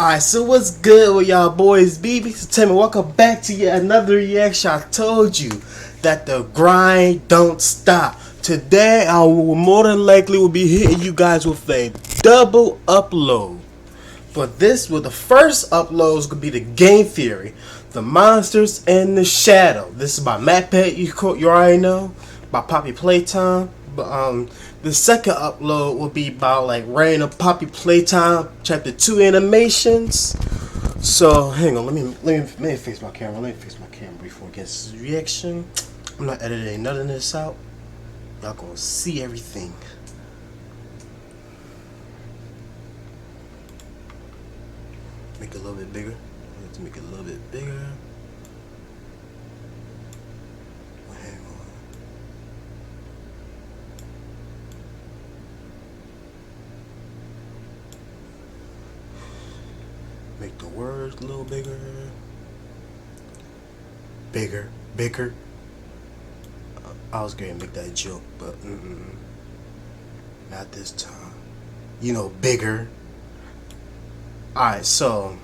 Alright, so what's good with y'all boys? BB, so tell me, welcome back to yet another reaction. I told you that the grind don't stop. Today, I will more than likely will be hitting you guys with a double upload. But the first upload is going to be the game theory, the monsters and the shadow. This is by MatPat, you already know, by Poppy Playtime. But the second upload will be about like random Poppy Playtime Chapter 2 animations. So hang on, let me fix my camera. Let me fix my camera before I get this reaction. I'm not editing none of this out. Y'all gonna see everything. Make it a little bit bigger. Let's make it a little bit bigger. Hang on. Make the words a little bigger. Bigger. I was going to make that joke, but not this time. You know, bigger. Alright, so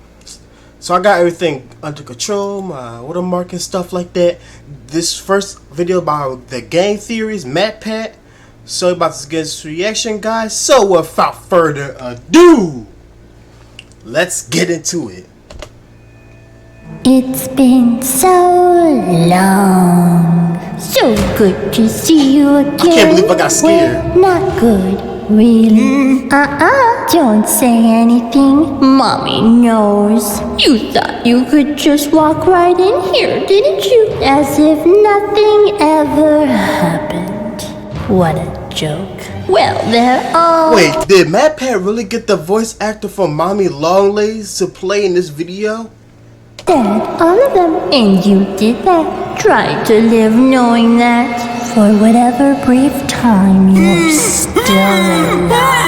I got everything under control, my watermark and stuff like that. This first video about the game theories, MatPat. So about to get this reaction, guys. So without further ado, let's get into it. It's been so long, so good to see you again. I can't believe I got scared. Well, not good, really. Don't say anything. Mommy knows. You thought you could just walk right in here, didn't you? As if nothing ever happened. What a joke. Well, they're all... Wait, did MatPat really get the voice actor from Mommy Longlegs to play in this video? Dead, all of them. And you did that. Try to live knowing that for whatever brief time you're still alive.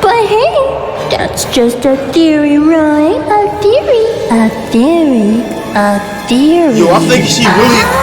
But hey, that's just a theory, right? A theory. Yo, I think she really...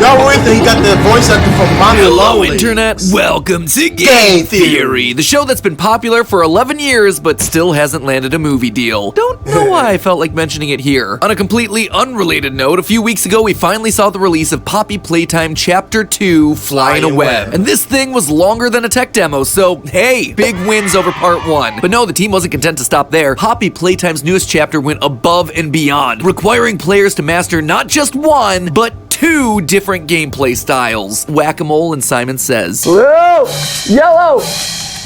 Y'all really think he got the voice actor from Mommy Hello, Longlegs? Internet. Welcome to Game Theory, the show that's been popular for 11 years but still hasn't landed a movie deal. Don't know why I felt like mentioning it here. On a completely unrelated note, a few weeks ago we finally saw the release of Poppy Playtime Chapter 2, Flying a Web. And this thing was longer than a tech demo, so hey, big wins over Part 1. But no, the team wasn't content to stop there. Poppy Playtime's newest chapter went above and beyond, requiring players to master not just one, but two different gameplay styles. Whack-a-mole and Simon Says. Blue, yellow,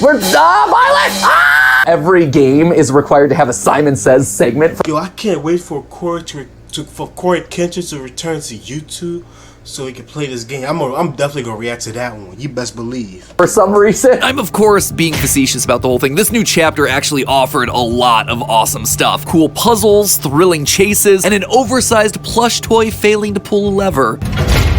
we're violet. Ah! Every game is required to have a Simon Says segment. Yo, I can't wait for Corey Kentry to return to YouTube so he can play this game. I'm definitely gonna react to that one. You best believe. For some reason. I'm of course being facetious about the whole thing. This new chapter actually offered a lot of awesome stuff. Cool puzzles, thrilling chases, and an oversized plush toy failing to pull a lever.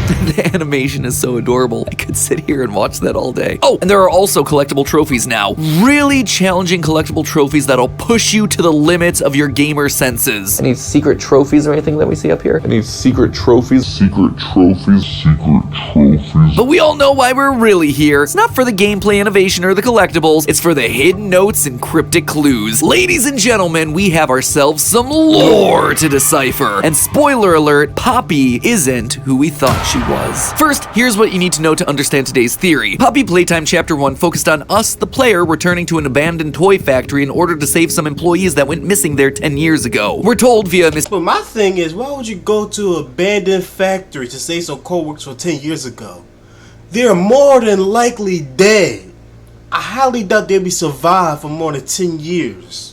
The animation is so adorable. I could sit here and watch that all day. Oh, and there are also collectible trophies now. Really challenging collectible trophies that'll push you to the limits of your gamer senses. Any secret trophies or anything that we see up here? Any secret trophies? But we all know why we're really here. It's not for the gameplay innovation or the collectibles. It's for the hidden notes and cryptic clues. Ladies and gentlemen, we have ourselves some lore to decipher. And spoiler alert, Poppy isn't who we thought she was. First, here's what you need to know to understand today's theory. Poppy Playtime Chapter 1 focused on us, the player, returning to an abandoned toy factory in order to save some employees that went missing there 10 years ago. We're told via Miss... But my thing is, why would you go to an abandoned factory to save some co-workers from 10 years ago? They're more than likely dead. I highly doubt they'll be survived for more than 10 years.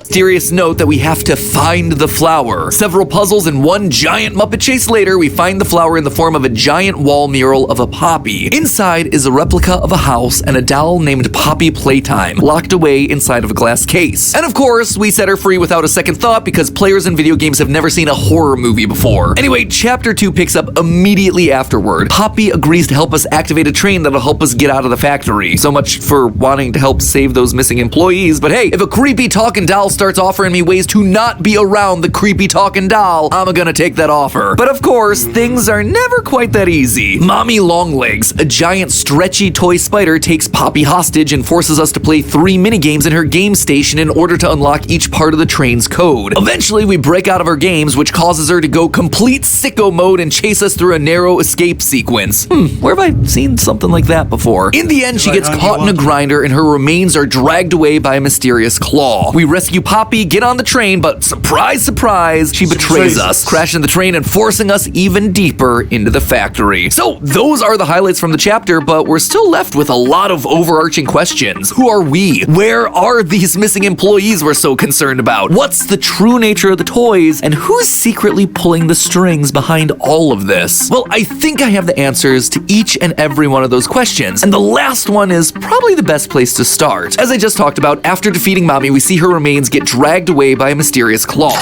Mysterious note that we have to find the flower. Several puzzles and one giant Muppet chase later, we find the flower in the form of a giant wall mural of a poppy. Inside is a replica of a house and a doll named Poppy Playtime, locked away inside of a glass case. And of course, we set her free without a second thought because players in video games have never seen a horror movie before. Anyway, Chapter 2 picks up immediately afterward. Poppy agrees to help us activate a train that'll help us get out of the factory. So much for wanting to help save those missing employees, but hey, if a creepy talking doll starts offering me ways to not be around the creepy talking doll, I'm gonna take that offer. But of course, things are never quite that easy. Mommy Longlegs, a giant stretchy toy spider, takes Poppy hostage and forces us to play 3 minigames in her game station in order to unlock each part of the train's code. Eventually, we break out of her games, which causes her to go complete sicko mode and chase us through a narrow escape sequence. Where have I seen something like that before? In the end, she gets caught in a grinder and her remains are dragged away by a mysterious claw. We rescue Poppy, get on the train, but surprise, surprise, she betrays us, crashing the train and forcing us even deeper into the factory. So those are the highlights from the chapter, but we're still left with a lot of overarching questions. Who are we? Where are these missing employees we're so concerned about? What's the true nature of the toys? And who's secretly pulling the strings behind all of this? Well, I think I have the answers to each and every one of those questions, and the last one is probably the best place to start. As I just talked about, after defeating Mommy, we see her remains get dragged away by a mysterious claw.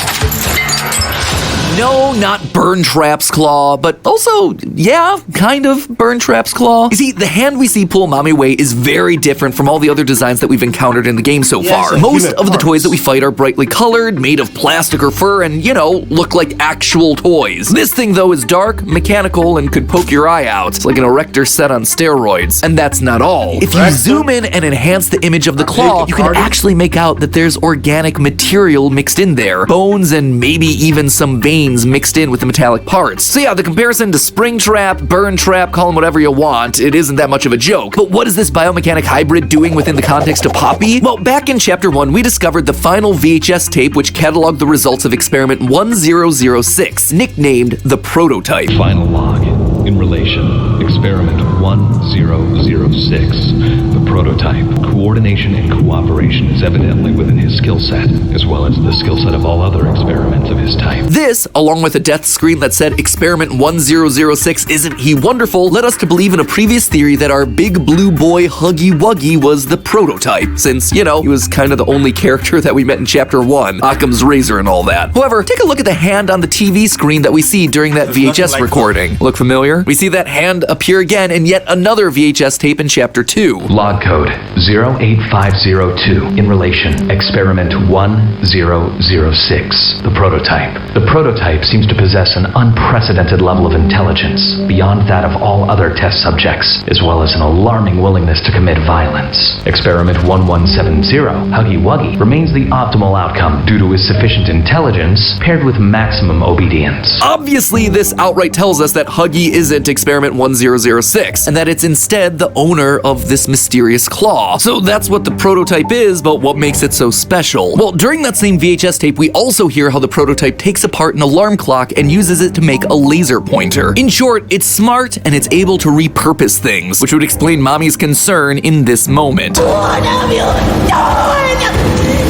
No, not Burntrap's claw, but also, yeah, kind of Burntrap's claw. You see, the hand we see pull Mommy away is very different from all the other designs that we've encountered in the game so far. Most of the toys that we fight are brightly colored, made of plastic or fur, and, you know, look like actual toys. This thing, though, is dark, mechanical, and could poke your eye out. It's like an erector set on steroids. And that's not all. If you zoom in and enhance the image of the claw, you can actually make out that there's organic material mixed in there. Bones and maybe even some veins mixed in with the metallic parts. So yeah, the comparison to Springtrap, Burntrap, call them whatever you want, it isn't that much of a joke. But what is this biomechanic hybrid doing within the context of Poppy? Well, back in Chapter 1, we discovered the final VHS tape which cataloged the results of Experiment 1006, nicknamed the Prototype. Final log. In relation, Experiment 1006. The prototype. Coordination and cooperation is evidently within his skill set, as well as the skill set of all other experiments of his type. This, along with a death screen that said Experiment 1006 isn't he wonderful, led us to believe in a previous theory that our big blue boy Huggy Wuggy was the prototype, since, you know, he was kind of the only character that we met in Chapter 1, Occam's razor and all that. However, take a look at the hand on the TV screen that we see during that VHS recording. Look familiar? We see that hand appear again in yet another VHS tape in Chapter 2. Log code 08502. In relation, Experiment 1006. The prototype. The prototype seems to possess an unprecedented level of intelligence, beyond that of all other test subjects, as well as an alarming willingness to commit violence. Experiment 1170, Huggy Wuggy, remains the optimal outcome due to his sufficient intelligence paired with maximum obedience. Obviously, this outright tells us that Huggy isn't Experiment 1006, and that it's instead the owner of this mysterious claw. So that's what the prototype is, but what makes it so special? Well, during that same VHS tape, we also hear how the prototype takes apart an alarm clock and uses it to make a laser pointer. In short, it's smart and it's able to repurpose things, which would explain Mommy's concern in this moment. What have you done?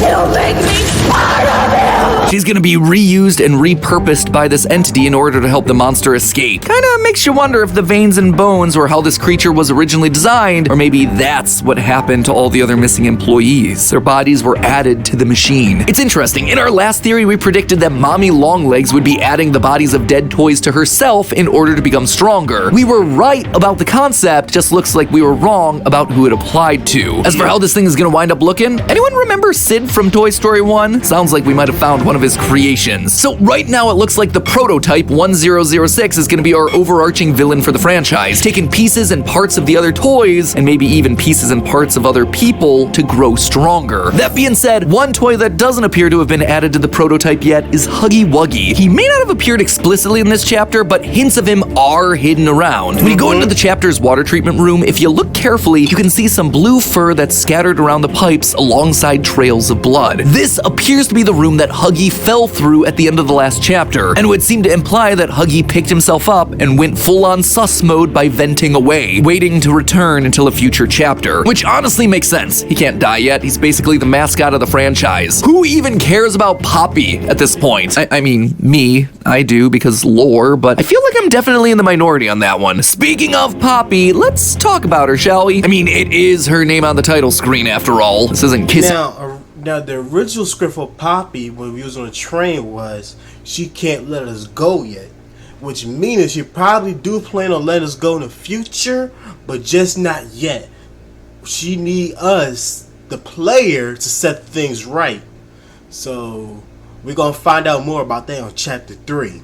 You make me part of you! She's gonna be reused and repurposed by this entity in order to help the monster escape. Kinda makes you wonder if the veins and bones were how this creature was originally designed, or maybe that's what happened to all the other missing employees. Their bodies were added to the machine. It's interesting, in our last theory we predicted that Mommy Longlegs would be adding the bodies of dead toys to herself in order to become stronger. We were right about the concept, just looks like we were wrong about who it applied to. As for how this thing is gonna wind up looking, anyone remember Sid from Toy Story 1? Sounds like we might have found one of his creations. So right now it looks like the prototype 1006 is gonna be our overarching villain for the franchise, taking pieces and parts of the other toys, and maybe even pieces and parts of other people to grow stronger. That being said, one toy that doesn't appear to have been added to the prototype yet is Huggy Wuggy. He may not have appeared explicitly in this chapter, but hints of him are hidden around. When you go into the chapter's water treatment room, if you look carefully, you can see some blue fur that's scattered around the pipes alongside trails of blood. This appears to be the room that Huggy fell through at the end of the last chapter, and would seem to imply that Huggy picked himself up and went full-on sus mode by venting away, waiting to return until a future chapter. Which honestly makes sense. He can't die yet. He's basically the mascot of the franchise. Who even cares about Poppy at this point? I mean, me. I do, because lore, but I feel like I'm definitely in the minority on that one. Speaking of Poppy, let's talk about her, shall we? I mean, it is her name on the title screen after all. This isn't Kiss. Now, the original script for Poppy when we was on the train was, she can't let us go yet. Which means she probably do plan on letting us go in the future, but just not yet. She need us, the player, to set things right. So we're gonna find out more about that on chapter 3.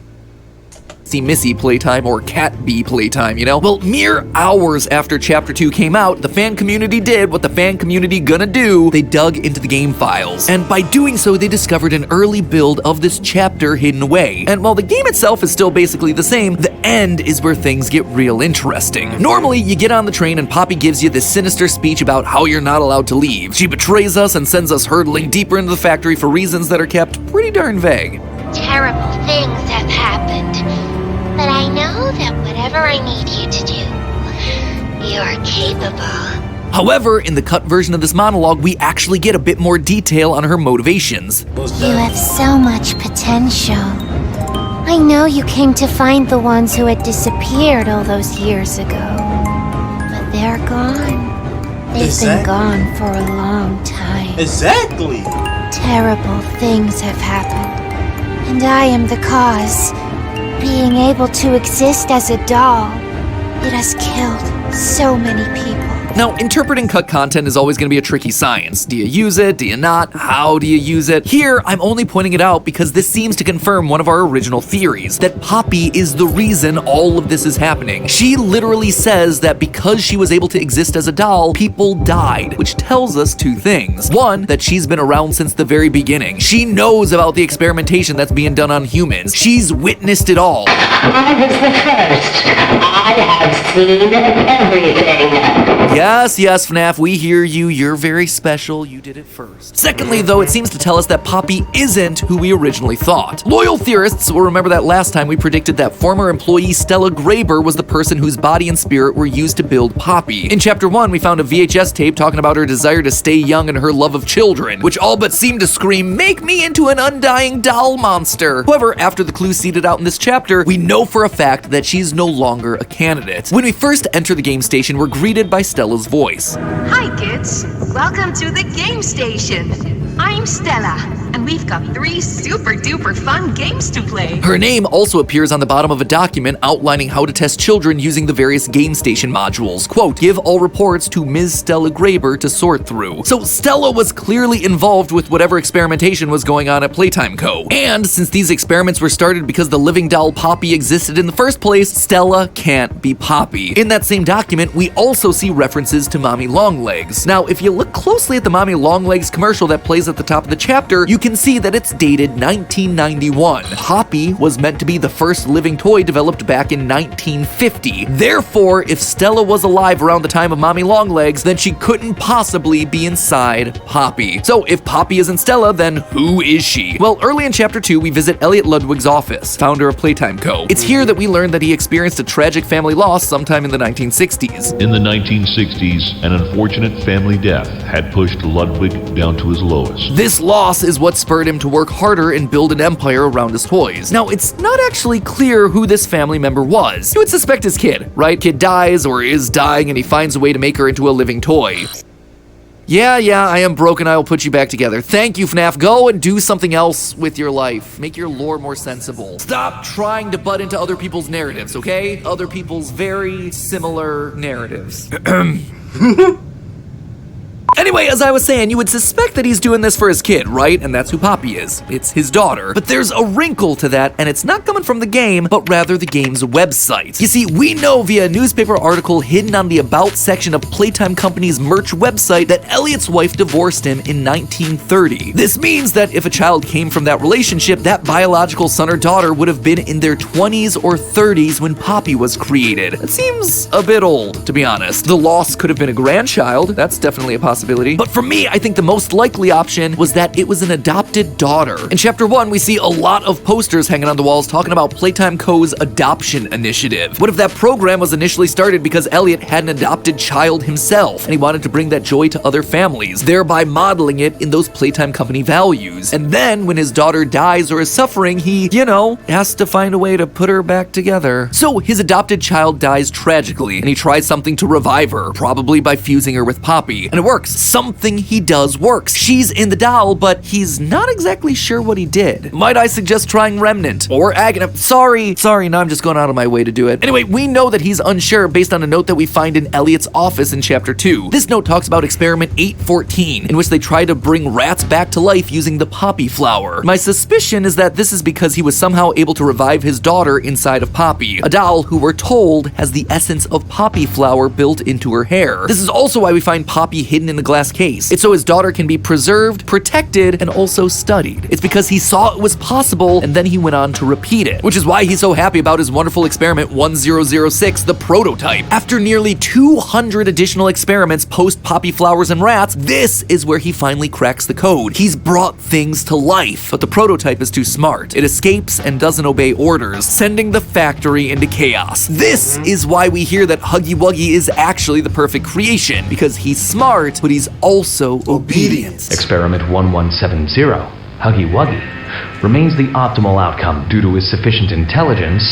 Missy playtime or Cat B playtime, you know? Well, mere hours after Chapter 2 came out, the fan community did what the fan community gonna do. They dug into the game files. And by doing so, they discovered an early build of this chapter hidden away. And while the game itself is still basically the same, the end is where things get real interesting. Normally, you get on the train and Poppy gives you this sinister speech about how you're not allowed to leave. She betrays us and sends us hurtling deeper into the factory for reasons that are kept pretty darn vague. Terrible things have happened, but I know that whatever I need you to do, you're capable. However, in the cut version of this monologue, we actually get a bit more detail on her motivations. You have so much potential. I know you came to find the ones who had disappeared all those years ago, but they're gone. They've been gone for a long time. Exactly. Terrible things have happened, and I am the cause. Being able to exist as a doll, it has killed so many people. Now, interpreting cut content is always going to be a tricky science. Do you use it? Do you not? How do you use it? Here, I'm only pointing it out because this seems to confirm one of our original theories, that Poppy is the reason all of this is happening. She literally says that because she was able to exist as a doll, people died, which tells us two things. One, that she's been around since the very beginning. She knows about the experimentation that's being done on humans. She's witnessed it all. I was the first. I have seen everything. Yes, FNAF, we hear you. You're very special. You did it first. Secondly, though, it seems to tell us that Poppy isn't who we originally thought. Loyal theorists will remember that last time we predicted that former employee Stella Graber was the person whose body and spirit were used to build Poppy. In Chapter 1, we found a VHS tape talking about her desire to stay young and her love of children, which all but seemed to scream, "Make me into an undying doll monster." However, after the clues seeded out in this chapter, we know for a fact that she's no longer a candidate. When we first enter the game station, we're greeted by Stella's voice. Hi kids, welcome to the game station. I'm Stella, and we've got 3 super duper fun games to play. Her name also appears on the bottom of a document outlining how to test children using the various game station modules. Quote, give all reports to Ms. Stella Graber to sort through. So Stella was clearly involved with whatever experimentation was going on at Playtime Co. And since these experiments were started because the living doll Poppy existed in the first place, Stella can't be Poppy. In that same document, we also see references to Mommy Longlegs. Now, if you look closely at the Mommy Longlegs commercial that plays at the top of the chapter, you can see that it's dated 1991. Poppy was meant to be the first living toy developed back in 1950. Therefore, if Stella was alive around the time of Mommy Longlegs, then she couldn't possibly be inside Poppy. So if Poppy isn't Stella, then who is she? Well, early in Chapter 2, we visit Elliot Ludwig's office, founder of Playtime Co. It's here that we learn that he experienced a tragic family loss sometime in the 1960s. In the 1960s, an unfortunate family death had pushed Ludwig down to his lowest. This loss is what spurred him to work harder and build an empire around his toys. Now, it's not actually clear who this family member was. You would suspect his kid, right? Kid dies or is dying and he finds a way to make her into a living toy. Yeah, I am broken. I will put you back together. Thank you, FNAF. Go and do something else with your life. Make your lore more sensible. Stop trying to butt into other people's narratives, okay? Other people's very similar narratives. Anyway, as I was saying, you would suspect that he's doing this for his kid, right? And that's who Poppy is. It's his daughter. But there's a wrinkle to that, and it's not coming from the game, but rather the game's website. You see, we know via a newspaper article hidden on the About section of Playtime Company's merch website that Elliot's wife divorced him in 1930. This means that if a child came from that relationship, that biological son or daughter would have been in their 20s or 30s when Poppy was created. It seems a bit old, to be honest. The loss could have been a grandchild. That's definitely a possibility. But for me, I think the most likely option was that it was an adopted daughter. In Chapter 1, we see a lot of posters hanging on the walls talking about Playtime Co.'s adoption initiative. What if that program was initially started because Elliot had an adopted child himself, and he wanted to bring that joy to other families, thereby modeling it in those Playtime Company values? And then, when his daughter dies or is suffering, he, has to find a way to put her back together. So his adopted child dies tragically, and he tries something to revive her, probably by fusing her with Poppy. And it works. works. Something he does works. She's in the doll, but he's not exactly sure what he did. Might I suggest trying Remnant or Agony? Sorry, now I'm just going out of my way to do it. Anyway, we know that he's unsure based on a note that we find in Elliot's office in chapter 2. This note talks about experiment 814, in which they try to bring rats back to life using the poppy flower. My suspicion is that this is because he was somehow able to revive his daughter inside of Poppy, a doll who we're told has the essence of poppy flower built into her hair. This is also why we find Poppy hidden in a glass case. It's so his daughter can be preserved, protected, and also studied. It's because he saw it was possible and then he went on to repeat it, which is why he's so happy about his wonderful experiment 1006, the prototype. After nearly 200 additional experiments post poppy flowers and rats, this is where he finally cracks the code. He's brought things to life, but the prototype is too smart. It escapes and doesn't obey orders, sending the factory into chaos. This is why we hear that Huggy Wuggy is actually the perfect creation, because he's smart, but he's also obedient. Experiment 1170, Huggy Wuggy, remains the optimal outcome due to his sufficient intelligence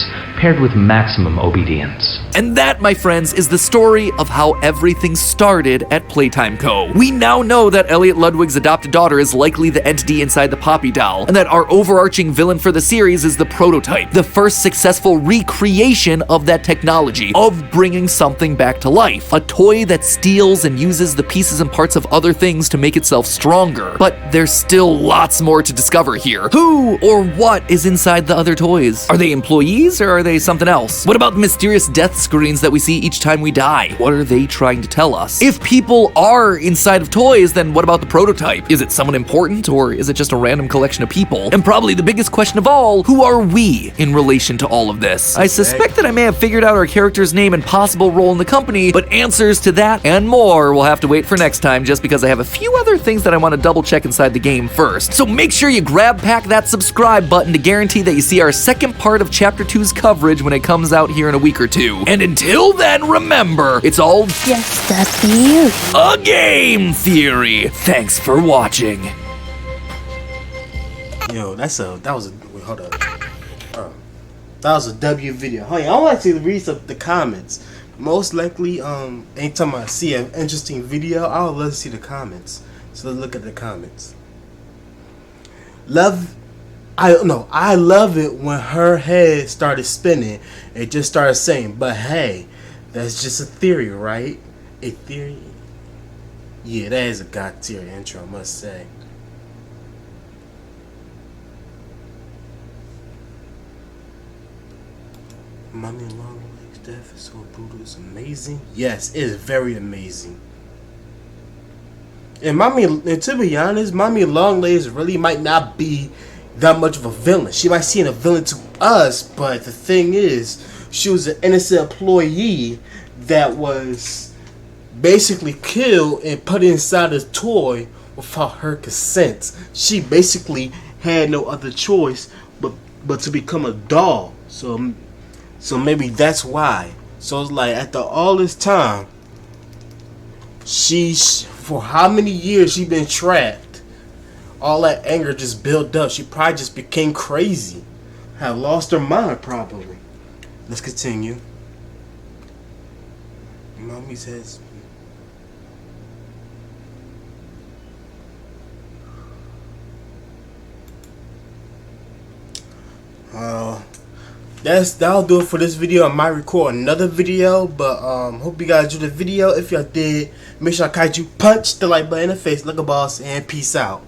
paired with maximum obedience. And that, my friends, is the story of how everything started at Playtime Co. We now know that Elliot Ludwig's adopted daughter is likely the entity inside the Poppy doll, and that our overarching villain for the series is the prototype, the first successful recreation of that technology, of bringing something back to life, a toy that steals and uses the pieces and parts of other things to make itself stronger. But there's still lots more to discover here. Who or what is inside the other toys? Are they employees or are they something else? What about the mysterious death screens that we see each time we die? What are they trying to tell us? If people are inside of toys, then what about the prototype? Is it someone important or is it just a random collection of people? And probably the biggest question of all, who are we in relation to all of this? I suspect that I may have figured out our character's name and possible role in the company, but answers to that and more will have to wait for next time, just because I have a few other things that I want to double check inside the game first. So make sure you grab pack that subscribe button to guarantee that you see our second part of chapter 2's coverage when it comes out here in a week or two. And until then, remember, it's all Just a theory. a game theory. Thanks for watching. Yo, that was a wait, hold up. That was a W video. Oh yeah, I want to read the comments. Most likely, anytime I see an interesting video, I'll love to see the comments. So let's look at the comments. I love it when her head started spinning. It just started saying, but hey, that's just a theory, right? A theory? Yeah, that is a god tier intro, I must say. Mommy Long Legs death is so brutal, it's amazing. Yes, it is very amazing. And to be honest, Mommy Longlegs really might not be that much of a villain. She might seem a villain to us, but the thing is, she was an innocent employee that was basically killed and put inside a toy without her consent. She basically had no other choice but to become a doll. So maybe that's why. So it's like after all this time, for how many years she been trapped, all that anger just built up. She probably just became crazy. Have lost her mind probably. Let's continue. Mommy says that'll do it for this video. I might record another video, but hope you guys enjoyed the video. If y'all did, make sure I catch you punch the like button in the face like a boss, and peace out.